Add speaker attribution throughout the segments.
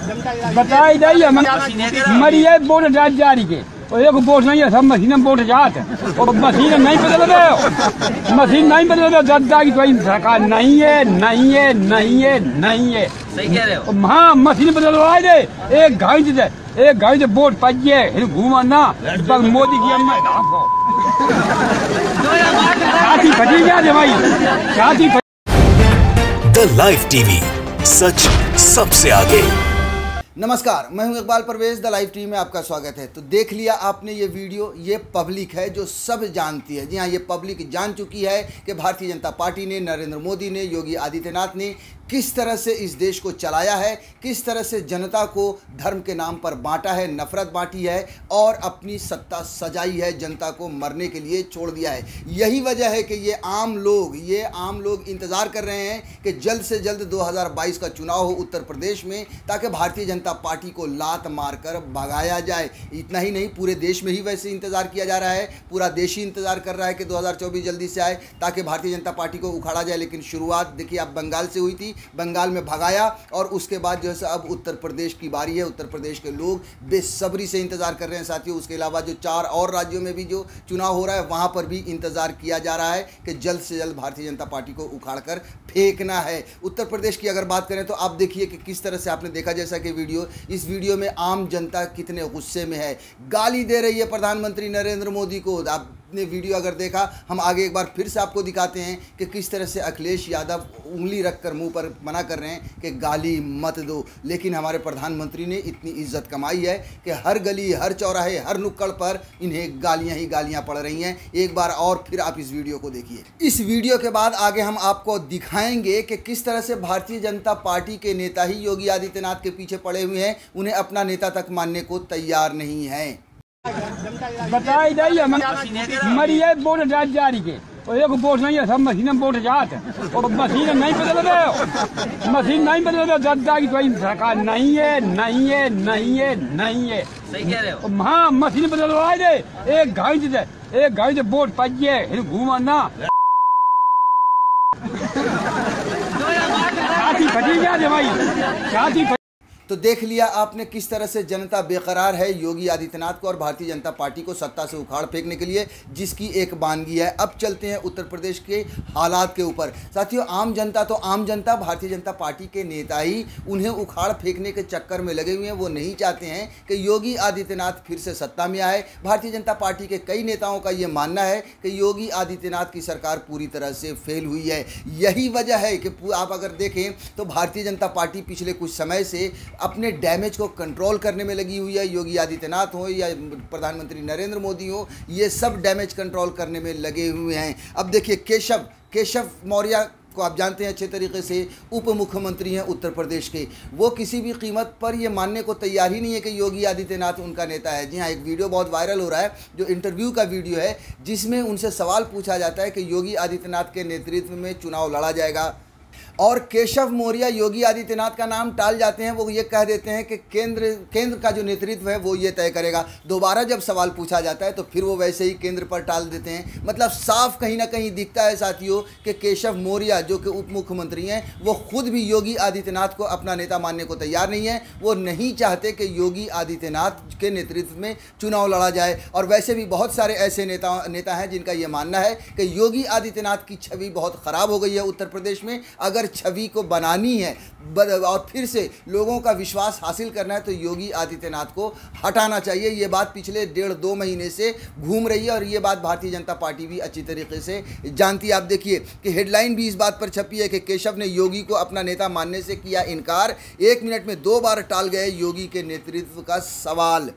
Speaker 1: बताई जाइए मरिए वोट जारी के और एक वोट नहीं है, सब मशीन में वोट जात और मशीन नहीं बदल रहे हो, मशीन नहीं बदल रहे, जनता की कोई सरकार नहीं है, नहीं है, नहीं है, नहीं है।
Speaker 2: सही कह रहे हो।
Speaker 1: हाँ, मशीन बदलवाए दे, एक घाई से वोट पाइए घूमा ना मोदी की अम्मा छाती फटी क्या दे भाई, छाती।
Speaker 3: द लाइव टीवी, सच सबसे आगे।
Speaker 4: नमस्कार, मैं हूं Iqbal Parvez. The live TV में आपका स्वागत है। तो देख लिया आपने ये वीडियो, ये पब्लिक है जो सब जानती है। जी हाँ, ये पब्लिक जान चुकी है कि भारतीय जनता पार्टी ने, नरेंद्र मोदी ने, योगी आदित्यनाथ ने किस तरह से इस देश को चलाया है, किस तरह से जनता को धर्म के नाम पर बांटा है, नफरत बांटी है और अपनी सत्ता सजाई है, जनता को मरने के लिए छोड़ दिया है। यही वजह है कि ये आम लोग इंतज़ार कर रहे हैं कि जल्द से जल्द 2022 का चुनाव हो उत्तर प्रदेश में, ताकि भारतीय जनता पार्टी को लात मारकर भगाया जाए। इतना ही नहीं, पूरे देश में ही वैसे इंतज़ार किया जा रहा है, पूरा देश ही इंतज़ार कर रहा है कि 2024 जल्दी से आए ताकि भारतीय जनता पार्टी को उखाड़ा जाए। लेकिन शुरुआत देखिए आप बंगाल से हुई थी, बंगाल में भगाया और उसके बाद जो है अब उत्तर प्रदेश की बारी है। उत्तर प्रदेश के लोग बेसब्री से इंतजार कर रहे हैं साथियों। उसके अलावा जो 4 और राज्यों में भी जो चुनाव हो रहा है वहां पर भी इंतजार किया जा रहा है कि जल्द से जल्द भारतीय जनता पार्टी को उखाड़कर फेंकना है। उत्तर प्रदेश की अगर बात करें तो आप देखिए कि किस तरह से आपने देखा, जैसा कि इस वीडियो में आम जनता कितने गुस्से में है, गाली दे रही है प्रधानमंत्री नरेंद्र मोदी को। आपने वीडियो अगर देखा, हम आगे एक बार फिर से आपको दिखाते हैं कि किस तरह से अखिलेश यादव उंगली रखकर मुंह पर मना कर रहे हैं कि गाली मत दो। लेकिन हमारे प्रधानमंत्री ने इतनी इज्जत कमाई है कि हर गली, हर चौराहे, हर नुक्कड़ पर इन्हें गालियां ही गालियां पड़ रही हैं। एक बार और फिर आप इस वीडियो को देखिए। इस वीडियो के बाद आगे हम आपको दिखाएंगे कि किस तरह से भारतीय जनता पार्टी के नेता ही योगी आदित्यनाथ के पीछे पड़े हुए हैं, उन्हें अपना नेता तक मानने को तैयार नहीं है।
Speaker 1: बताई जाइए मरिए वोट जारी के और एक वोट नहीं है, सब मशीन में वोट जात और मशीन नहीं बदल रहे हो, मशीन नहीं बदल रहे, जनता की कोई सरकार नहीं है, नहीं है, नहीं है, नहीं है।
Speaker 2: सही कह रहे हो।
Speaker 1: हाँ, मशीन बदलवाए दे, एक घाई से वोट पाइए घूमा ना छाती फटी क्या दे भाई, छाती।
Speaker 4: तो देख लिया आपने किस तरह से जनता बेकरार है योगी आदित्यनाथ को और भारतीय जनता पार्टी को सत्ता से उखाड़ फेंकने के लिए, जिसकी एक बानगी है। अब चलते हैं उत्तर प्रदेश के हालात के ऊपर। साथियों, आम जनता भारतीय जनता पार्टी के नेता ही उन्हें उखाड़ फेंकने के चक्कर में लगे हुए हैं। वो नहीं चाहते हैं कि योगी आदित्यनाथ फिर से सत्ता में आए। भारतीय जनता पार्टी के कई नेताओं का ये मानना है कि योगी आदित्यनाथ की सरकार पूरी तरह से फेल हुई है। यही वजह है कि आप अगर देखें तो भारतीय जनता पार्टी पिछले कुछ समय से अपने डैमेज को कंट्रोल करने में लगी हुई है। योगी आदित्यनाथ हो या प्रधानमंत्री नरेंद्र मोदी हो, ये सब डैमेज कंट्रोल करने में लगे हुए हैं। अब देखिए केशव मौर्य को आप जानते हैं अच्छे तरीके से, उप मुख्यमंत्री हैं उत्तर प्रदेश के। वो किसी भी कीमत पर ये मानने को तैयार ही नहीं है कि योगी आदित्यनाथ उनका नेता है। जी हाँ, एक वीडियो बहुत वायरल हो रहा है जो इंटरव्यू का वीडियो है, जिसमें उनसे सवाल पूछा जाता है कि योगी आदित्यनाथ के नेतृत्व में चुनाव लड़ा जाएगा और केशव मौर्य योगी आदित्यनाथ का नाम टाल जाते हैं। वो ये कह देते हैं कि केंद्र का जो नेतृत्व है वो ये तय करेगा। दोबारा जब सवाल पूछा जाता है तो फिर वो वैसे ही केंद्र पर टाल देते हैं। मतलब साफ कहीं ना कहीं दिखता है साथियों कि केशव मौर्य जो कि उप मुख्यमंत्री हैं, वो खुद भी योगी आदित्यनाथ को अपना नेता मानने को तैयार नहीं है। वो नहीं चाहते कि योगी आदित्यनाथ के नेतृत्व में चुनाव लड़ा जाए। और वैसे भी बहुत सारे ऐसे नेता हैं जिनका ये मानना है कि योगी आदित्यनाथ की छवि बहुत ख़राब हो गई है उत्तर प्रदेश में। अगर छवि को बनानी है और फिर से लोगों का विश्वास हासिल करना है तो योगी आदित्यनाथ को हटाना चाहिए। ये बात पिछले 1.5-2 महीने से घूम रही है और ये बात भारतीय जनता पार्टी भी अच्छी तरीके से जानती है। आप देखिए कि हेडलाइन भी इस बात पर छपी है कि केशव ने योगी को अपना नेता मानने से किया इनकार, 1 मिनट में 2 बार टाल गए योगी के नेतृत्व का सवाल।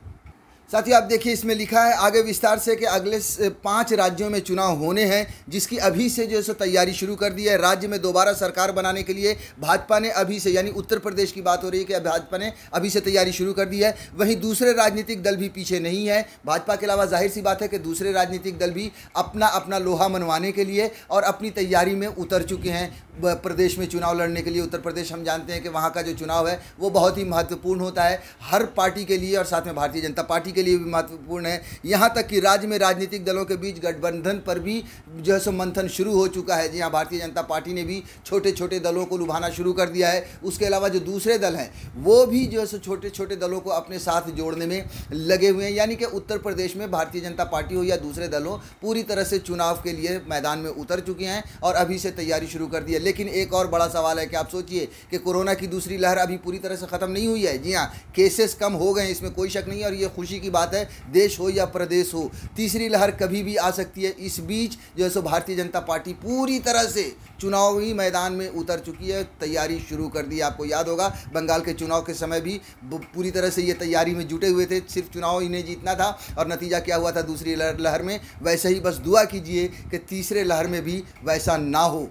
Speaker 4: साथियों, आप देखिए इसमें लिखा है आगे विस्तार से कि अगले 5 राज्यों में चुनाव होने हैं, जिसकी अभी से जो है सो तैयारी शुरू कर दी है। राज्य में दोबारा सरकार बनाने के लिए भाजपा ने अभी से, यानी उत्तर प्रदेश की बात हो रही है कि भाजपा ने अभी से तैयारी शुरू कर दी है। वहीं दूसरे राजनीतिक दल भी पीछे नहीं है। भाजपा के अलावा जाहिर सी बात है कि दूसरे राजनीतिक दल भी अपना लोहा मनवाने के लिए और अपनी तैयारी में उतर चुके हैं। प्रदेश में चुनाव लड़ने के लिए। उत्तर प्रदेश हम जानते हैं कि वहाँ का जो चुनाव है वो बहुत ही महत्वपूर्ण होता है हर पार्टी के लिए और साथ में भारतीय जनता पार्टी के लिए भी महत्वपूर्ण है। यहाँ तक कि राज्य में राजनीतिक दलों के बीच गठबंधन पर भी जो है सो मंथन शुरू हो चुका है। जी हाँ, भारतीय जनता पार्टी ने भी छोटे छोटे दलों को लुभाना शुरू कर दिया है। उसके अलावा जो दूसरे दल हैं वो भी जो है सो छोटे छोटे दलों को अपने साथ जोड़ने में लगे हुए हैं। यानी कि उत्तर प्रदेश में भारतीय जनता पार्टी हो या दूसरे दल हो, पूरी तरह से चुनाव के लिए मैदान में उतर चुके हैं और अभी से तैयारी शुरू कर दी है। लेकिन एक और बड़ा सवाल है कि आप सोचिए कि कोरोना की दूसरी लहर अभी पूरी तरह से ख़त्म नहीं हुई है। जी हाँ, केसेस कम हो गए, इसमें कोई शक नहीं है और ये खुशी की बात है, देश हो या प्रदेश हो। तीसरी लहर कभी भी आ सकती है। इस बीच जो है सो भारतीय जनता पार्टी पूरी तरह से चुनावी मैदान में उतर चुकी है, तैयारी शुरू कर दी। आपको याद होगा बंगाल के चुनाव के समय भी पूरी तरह से ये तैयारी में जुटे हुए थे, सिर्फ चुनाव इन्हें जीतना था और नतीजा क्या हुआ था दूसरी लहर में। वैसे ही बस दुआ कीजिए कि तीसरे लहर में भी वैसा ना हो।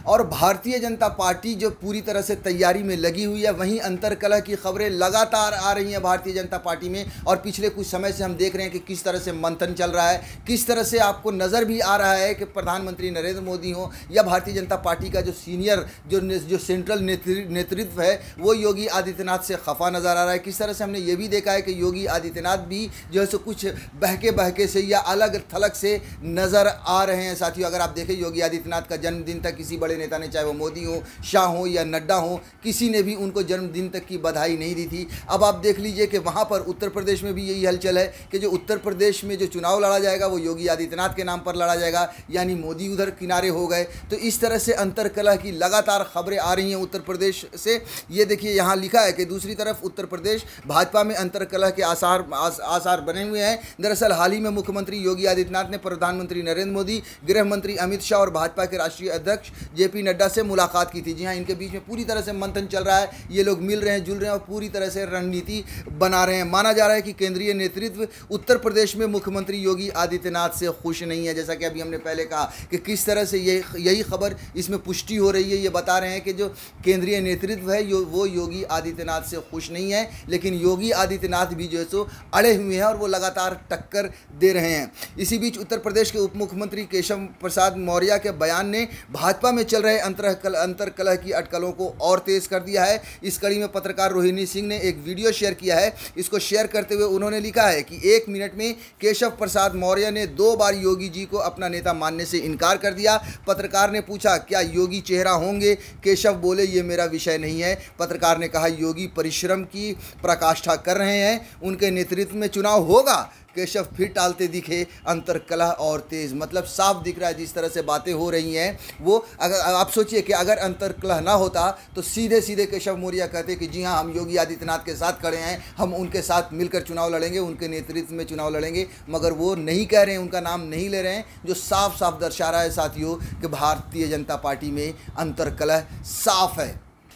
Speaker 4: और भारतीय जनता पार्टी जो पूरी तरह से तैयारी में लगी हुई है, वहीं अंतर्कलह की खबरें लगातार आ रही हैं भारतीय जनता पार्टी में। और पिछले कुछ समय से हम देख रहे हैं कि किस तरह से मंथन चल रहा है, किस तरह से आपको नज़र भी आ रहा है कि प्रधानमंत्री नरेंद्र मोदी हो या भारतीय जनता पार्टी का जो सीनियर जो सेंट्रल नेतृत्व है वो योगी आदित्यनाथ से खफा नज़र आ रहा है। किस तरह से हमने ये भी देखा है कि योगी आदित्यनाथ भी जो है सो कुछ बहके से या अलग थलग से नज़र आ रहे हैं। साथियों, अगर आप देखें योगी आदित्यनाथ का जन्मदिन था, किसी बड़े नेता ने, चाहे वो मोदी हो, शाह हो या नड्डा हो, किसी ने भी उनको जन्मदिन तक की बधाई नहीं दी थी। अब आप देख लीजिए कि वहाँ पर उत्तर प्रदेश में भी यही हलचल है कि जो उत्तर प्रदेश में जो चुनाव लड़ा जाएगा वो योगी आदित्यनाथ के नाम पर लड़ा जाएगा, यानी मोदी उधर किनारे हो गए। तो इस तरह से अंतर्कलह की लगातार खबरें आ रही हैं उत्तर प्रदेश से। ये देखिए यहाँ लिखा है कि दूसरी तरफ उत्तर प्रदेश भाजपा में अंतर्कलह के आसार बने हुए हैं। दरअसल हाल ही में मुख्यमंत्री योगी आदित्यनाथ ने प्रधानमंत्री नरेंद्र मोदी, गृह मंत्री अमित शाह और भाजपा के राष्ट्रीय अध्यक्ष जेपी नड्डा से मुलाकात की थी। जी हाँ, इनके बीच में पूरी तरह से मंथन चल रहा है। ये लोग मिल रहे हैं, जुल रहे हैं और पूरी तरह से रणनीति बना रहे हैं। माना जा रहा है कि केंद्रीय नेतृत्व उत्तर प्रदेश में मुख्यमंत्री योगी आदित्यनाथ से खुश नहीं है। जैसा कि अभी हमने पहले कहा कि किस तरह से यही खबर इसमें पुष्टि हो रही है। ये बता रहे हैं कि जो केंद्रीय नेतृत्व है वो योगी आदित्यनाथ से खुश नहीं है, लेकिन योगी आदित्यनाथ भी जो है सो अड़े हुए हैं और वो लगातार टक्कर दे रहे हैं। इसी बीच उत्तर प्रदेश के उप मुख्यमंत्री केशव प्रसाद मौर्य के बयान ने भाजपा में चल रहे अंतर्कलह की अटकलों को और तेज कर दिया है। इस कड़ी में पत्रकार रोहिणी सिंह ने एक वीडियो शेयर किया है। इसको शेयर करते हुए उन्होंने लिखा है कि 1 मिनट में केशव प्रसाद मौर्य ने 2 बार योगी जी को अपना नेता मानने से इनकार कर दिया। पत्रकार ने पूछा, क्या योगी चेहरा होंगे? केशव बोले, ये मेरा विषय नहीं है। पत्रकार ने कहा, योगी परिश्रम की पराकाष्ठा कर रहे हैं, उनके नेतृत्व में चुनाव होगा। केशव फिर टालते दिखे, अंतर्कलह और तेज। मतलब साफ दिख रहा है जिस तरह से बातें हो रही हैं वो। अगर आप सोचिए कि अगर अंतर्कलह ना होता तो सीधे सीधे केशव मौर्य कहते कि जी हाँ, हम योगी आदित्यनाथ के साथ खड़े हैं, हम उनके साथ मिलकर चुनाव लड़ेंगे, उनके नेतृत्व में चुनाव लड़ेंगे। मगर वो नहीं कह रहे हैं, उनका नाम नहीं ले रहे हैं, जो साफ साफ दर्शा रहा है साथियों कि भारतीय जनता पार्टी में अंतर्कलह साफ है।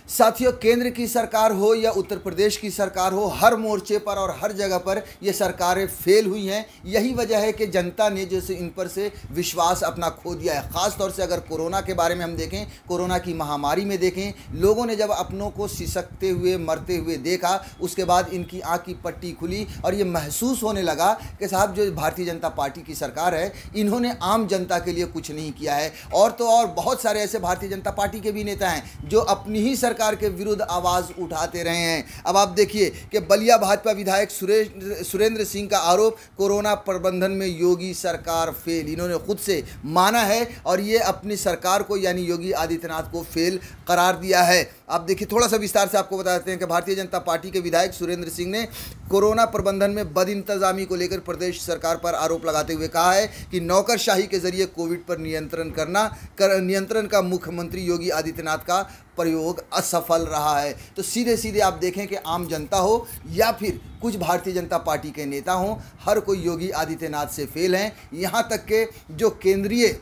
Speaker 4: साथियों, केंद्र की सरकार हो या उत्तर प्रदेश की सरकार हो, हर मोर्चे पर और हर जगह पर ये सरकारें फेल हुई हैं। यही वजह है कि जनता ने जैसे इन पर से विश्वास अपना खो दिया है। ख़ास तौर से अगर कोरोना के बारे में हम देखें, कोरोना की महामारी में देखें, लोगों ने जब अपनों को सिसकते हुए मरते हुए देखा, उसके बाद इनकी आँख की पट्टी खुली और ये महसूस होने लगा कि साहब जो भारतीय जनता पार्टी की सरकार है, इन्होंने आम जनता के लिए कुछ नहीं किया है। और तो और बहुत सारे ऐसे भारतीय जनता पार्टी के भी नेता हैं जो अपनी ही सरकार के विरुद्ध आवाज उठाते रहे हैं। अब आप देखिए कि बलिया भाजपा विधायक सुरेंद्र सिंह का आरोप, कोरोना प्रबंधन में योगी सरकार फेल। इन्होंने खुद से माना है और ये अपनी सरकार को यानी योगी आदित्यनाथ को फेल करार दिया है। आप देखिए, थोड़ा सा विस्तार से आपको बता देते हैं कि भारतीय जनता पार्टी के विधायक सुरेंद्र सिंह ने कोरोना प्रबंधन में बदइंतजामी को लेकर प्रदेश सरकार पर आरोप लगाते हुए कहा है कि नौकरशाही के जरिए कोविड पर नियंत्रण का मुख्यमंत्री योगी आदित्यनाथ का प्रयोग असफल रहा है। तो सीधे सीधे आप देखें कि आम जनता हो या फिर कुछ भारतीय जनता पार्टी के नेता हों, हर कोई योगी आदित्यनाथ से फेल हैं। यहाँ तक के जो केंद्रीय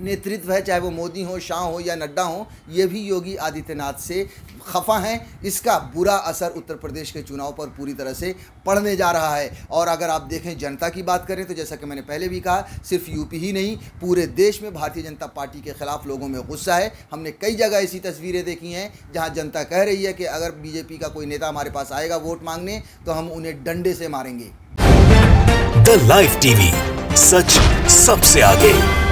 Speaker 4: नेतृत्व है, चाहे वो मोदी हो, शाह हो या नड्डा हो, ये भी योगी आदित्यनाथ से खफा हैं। इसका बुरा असर उत्तर प्रदेश के चुनाव पर पूरी तरह से पड़ने जा रहा है। और अगर आप देखें जनता की बात करें तो जैसा कि मैंने पहले भी कहा, सिर्फ यूपी ही नहीं, पूरे देश में भारतीय जनता पार्टी के खिलाफ लोगों में गुस्सा है। हमने कई जगह ऐसी तस्वीरें देखी हैं जहां जनता कह रही है कि अगर बीजेपी का कोई नेता हमारे पास आएगा वोट मांगने तो हम उन्हें डंडे से मारेंगे।
Speaker 3: द लाइव टीवी, सच सबसे आगे।